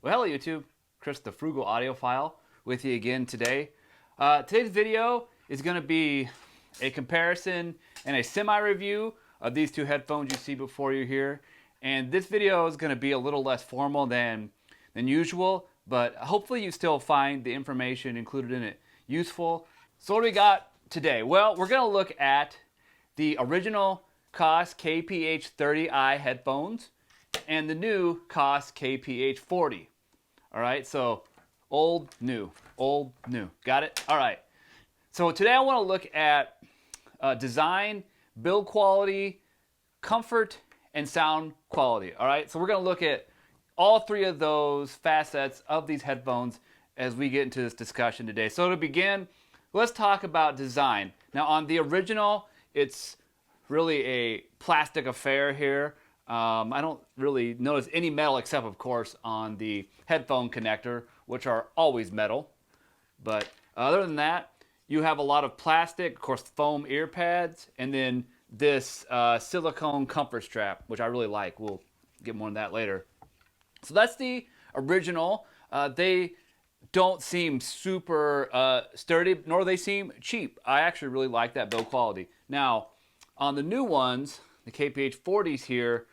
Well, hello YouTube, Chris the Frugal Audiophile with you again today. Today's video is going to be a comparison and a semi-review of these two headphones you see before you here. And this video is going to be a little less formal than usual, but hopefully you still find the information included in it useful. So what do we got today? Well, we're going to look at the original Koss KPH30i headphones and the new Koss KPH40. All right, so old, new. Got it? All right. So today I want to look at design, build quality, comfort, and sound quality. All right, so we're going to look at all three of those facets of these headphones as we get into this discussion today. So to begin, let's talk about design. Now on the original, it's really a plastic affair here. I don't really notice any metal except, of course, on the headphone connector, which are always metal. But other than that, you have a lot of plastic, of course, foam ear pads, and then this silicone comfort strap, which I really like. We'll get more on that later. So that's the original. They don't seem super sturdy, nor they seem cheap. I actually really like that build quality. Now, on the new ones, the KPH40s here,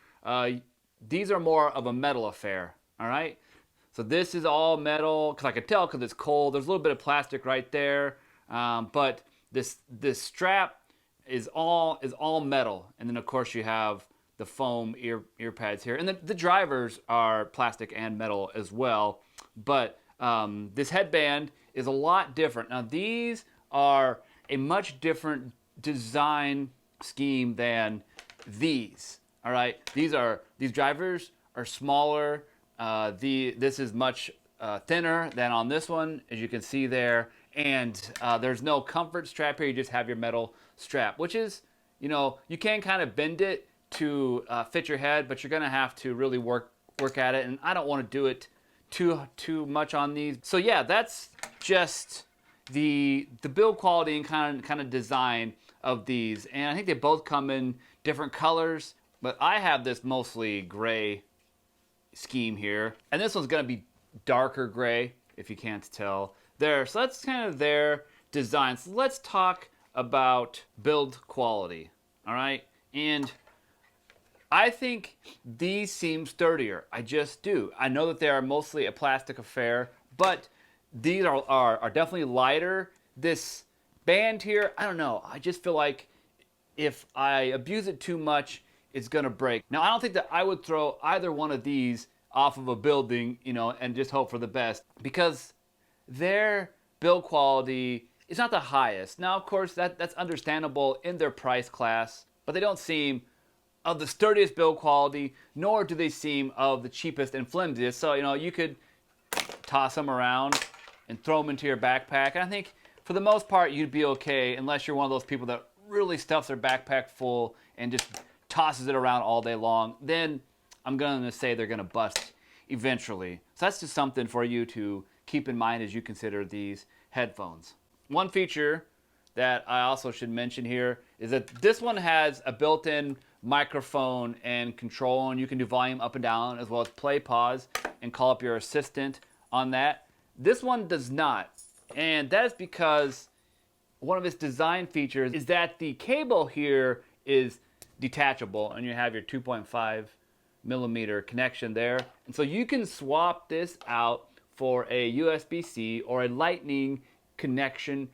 these are more of a metal affair, all right? So this is all metal, because I could tell because it's cold. There's a little bit of plastic right there, but this strap is all metal. And then, of course, you have the foam ear pads here. And the drivers are plastic and metal as well. But this headband is a lot different. Now, these are a much different design scheme than these. All right, these drivers are smaller. This is much thinner than on this one, as you can see there. And there's no comfort strap here. You just have your metal strap, which is, you know, you can kind of bend it to fit your head, but you're gonna have to really work at it. And I don't want to do it too much on these. So yeah, that's just the build quality and kind of design of these. And I think they both come in different colors. But I have this mostly gray scheme here. And this one's going to be darker gray, if you can't tell. There, so that's kind of their design. So let's talk about build quality, all right? And I think these seem sturdier. I just do. I know that they are mostly a plastic affair, but these are definitely lighter. This band here, I don't know. I just feel like if I abuse it too much, it's gonna break. Now, I don't think that I would throw either one of these off of a building, you know, and just hope for the best, because their build quality is not the highest. Now, of course, that's understandable in their price class, but they don't seem of the sturdiest build quality, nor do they seem of the cheapest and flimsiest. So, you know, you could toss them around and throw them into your backpack. And I think for the most part, you'd be okay, unless you're one of those people that really stuffs their backpack full and just tosses it around all day long. Then I'm going to say they're going to bust eventually. So that's just something for you to keep in mind as you consider these headphones. One feature that I also should mention here is that this one has a built-in microphone and control, and you can do volume up and down, as well as play, pause, and call up your assistant on that. This one does not, and that is because one of its design features is that the cable here is detachable, and you have your 2.5 millimeter connection there. And so you can swap this out for a USB-C or a lightning connection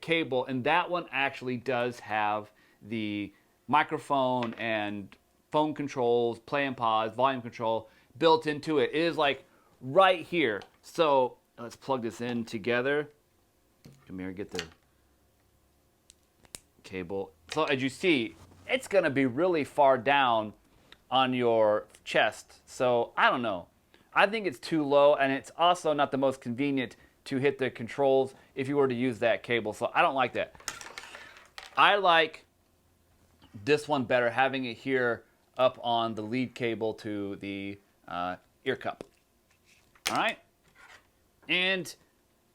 cable, and that one actually does have the microphone and phone controls, play and pause, volume control built into it. It is like right here. So let's plug this in together. Come here, get the cable. So as you see, it's gonna be really far down on your chest. So I don't know. I think it's too low, and it's also not the most convenient to hit the controls if you were to use that cable. So I don't like that. I like this one better, having it here up on the lead cable to the ear cup. All right? And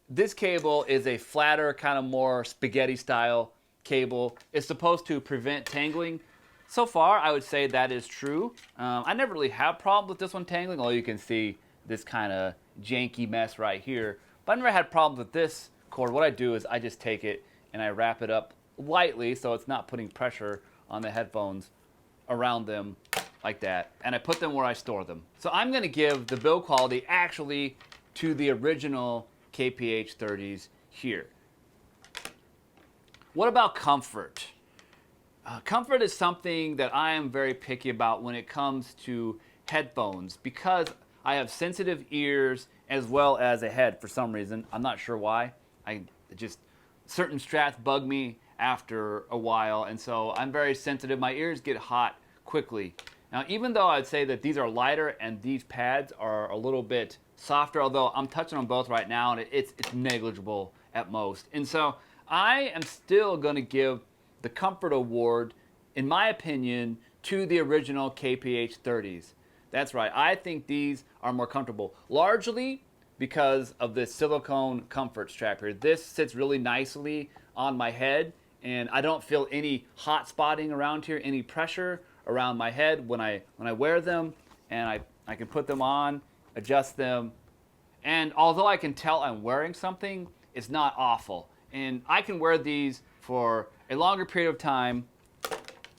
this cable is a flatter, kind of more spaghetti style cable. It's supposed to prevent tangling. So far, I would say that is true. I never really have problems with this one tangling, although you can see this kind of janky mess right here. But I've never had problems with this cord. What I do is I just take it and I wrap it up lightly so it's not putting pressure on the headphones around them like that. And I put them where I store them. So I'm going to give the build quality actually to the original KPH30s here. What about comfort? Comfort is something that I am very picky about when it comes to headphones because I have sensitive ears as well as a head for some reason. I'm not sure why. Certain straps bug me after a while, and so I'm very sensitive. My ears get hot quickly. Now, even though I'd say that these are lighter and these pads are a little bit softer, although I'm touching them both right now and it's negligible at most. And so I am still going to give the Comfort Award, in my opinion, to the original KPH30s. That's right. I think these are more comfortable, largely because of this silicone comfort strap here. This sits really nicely on my head, and I don't feel any hot spotting around here, any pressure around my head when I wear them, and I can put them on, adjust them, and although I can tell I'm wearing something, it's not awful. And I can wear these for a longer period of time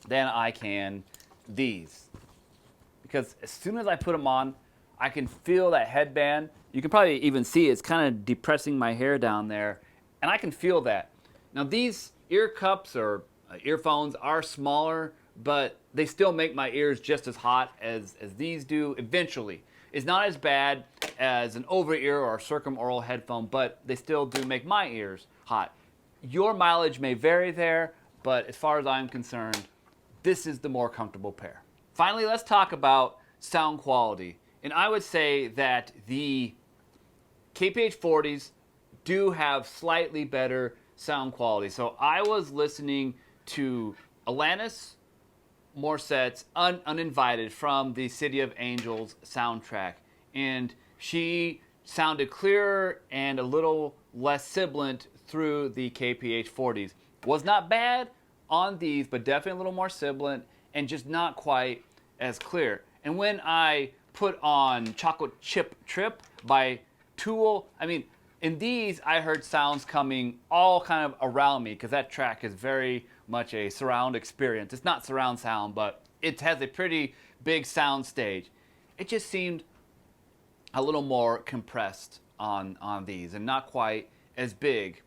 than I can these. Because as soon as I put them on, I can feel that headband. You can probably even see it's kind of depressing my hair down there, and I can feel that. Now these ear cups or earphones are smaller, but they still make my ears just as hot as these do eventually. It's not as bad as an over-ear or circumoral headphone, but they still do make my ears hot. Your mileage may vary there, but as far as I'm concerned, this is the more comfortable pair. Finally, let's talk about sound quality. And I would say that the KPH40s do have slightly better sound quality. So I was listening to Alanis Morissette's Uninvited from the City of Angels soundtrack, and she sounded clearer and a little less sibilant through the KPH40s. Was not bad on these, but definitely a little more sibilant and just not quite as clear. And when I put on Chocolate Chip Trip by Tool, I mean, in these I heard sounds coming all kind of around me because that track is very much a surround experience. It's not surround sound, but it has a pretty big sound stage. It just seemed a little more compressed on these and not quite as big.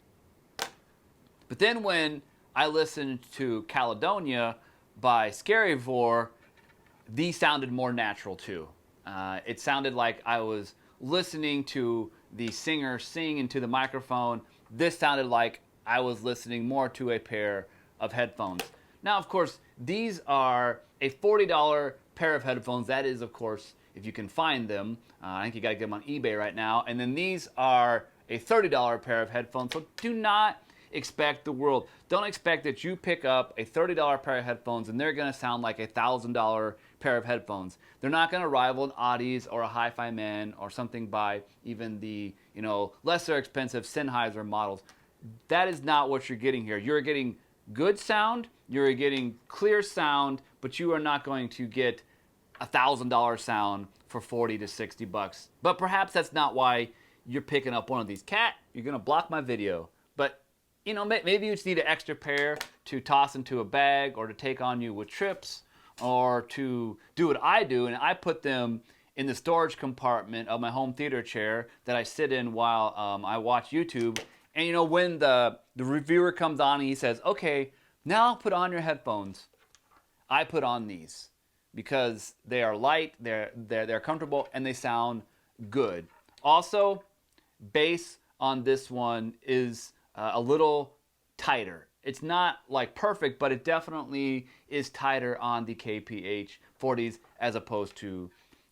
But then when I listened to Caledonia by Scaryvore, these sounded more natural too. It sounded like I was listening to the singer sing into the microphone. This sounded like I was listening more to a pair of headphones. Now, of course, these are a $40 pair of headphones. That is, of course, if you can find them. I think you gotta get them on eBay right now. And then these are a $30 pair of headphones. So do not expect the world. Don't expect that you pick up a $30 pair of headphones and they're gonna sound like a $1,000 pair of headphones. They're not gonna rival an Audis or a Hi-Fi Man or something by even the lesser expensive Sennheiser models. That is not what you're getting here. You're getting good sound, you're getting clear sound, but you are not going to get $1,000 sound for 40 to 60 bucks. But perhaps that's not why you're picking up one of these. Cat, you're gonna block my video. But maybe you just need an extra pair to toss into a bag or to take on you with trips or to do what I do, and I put them in the storage compartment of my home theater chair that I sit in while I watch YouTube. And when the reviewer comes on and he says, okay, now put on your headphones, I put on these because they are light, they're comfortable, and they sound good. Also, bass on this one is a little tighter. It's not like perfect, but it definitely is tighter on the KPH40s as opposed to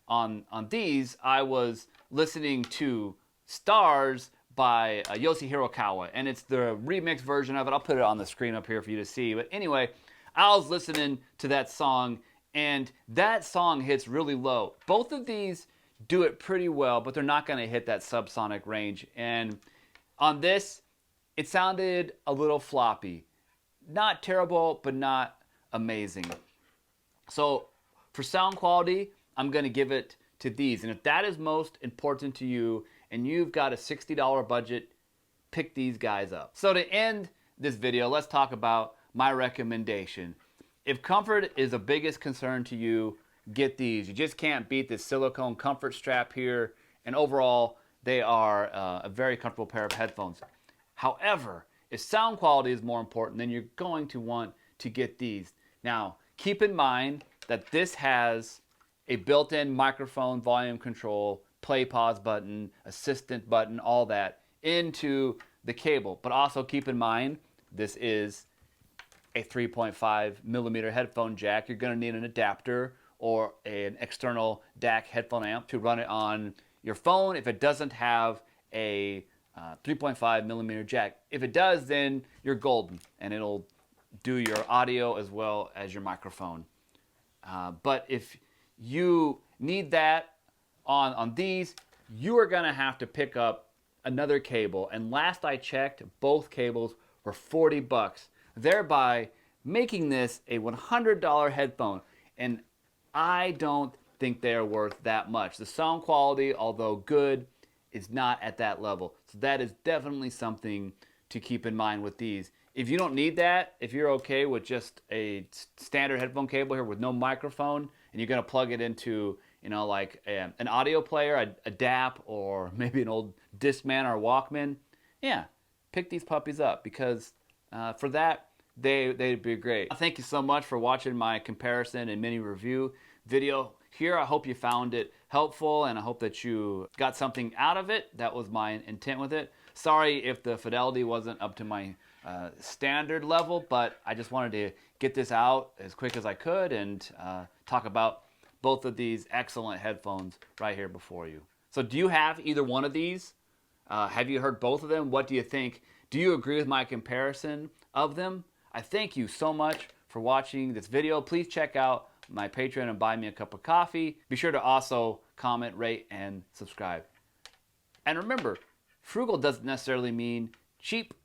on these. I was listening to Stars by Yoshihiro Kawa, and it's the remix version of it. I'll put it on the screen up here for you to see. But anyway, I was listening to that song, and that song hits really low. Both of these do it pretty well, but they're not going to hit that subsonic range. And on this, it sounded a little floppy. Not terrible, but not amazing. So for sound quality, I'm going to give it to these. And if that is most important to you and you've got a $60 budget, pick these guys up. So to end this video, let's talk about my recommendation. If comfort is the biggest concern to you, get these. You just can't beat this silicone comfort strap here, and overall they are a very comfortable pair of headphones. However, if sound quality is more important, then you're going to want to get these. Now, keep in mind that this has a built-in microphone volume control, play pause button, assistant button, all that into the cable. But also keep in mind, this is a 3.5 millimeter headphone jack. You're going to need an adapter or an external DAC headphone amp to run it on your phone if it doesn't have a 3.5 millimeter jack. If it does, then you're golden, and it'll do your audio as well as your microphone. But if you need that on these, you are going to have to pick up another cable. And last I checked, both cables were 40 bucks, thereby making this a $100 headphone. And I don't think they are worth that much. The sound quality, although good, is not at that level. So that is definitely something to keep in mind with these. If you don't need that, if you're okay with just a standard headphone cable here with no microphone, and you're going to plug it into, you know, like an audio player, a DAP, or maybe an old Discman or Walkman, yeah, pick these puppies up, because for that, they'd be great. Thank you so much for watching my comparison and mini review video here. I hope you found it helpful, and I hope that you got something out of it. That was my intent with it. Sorry if the fidelity wasn't up to my standard level, but I just wanted to get this out as quick as I could and talk about both of these excellent headphones right here before you. So do you have either one of these? Have you heard both of them? What do you think? Do you agree with my comparison of them? I thank you so much for watching this video. Please check out my Patreon and buy me a cup of coffee. Be sure to also comment, rate, and subscribe. And remember, frugal doesn't necessarily mean cheap.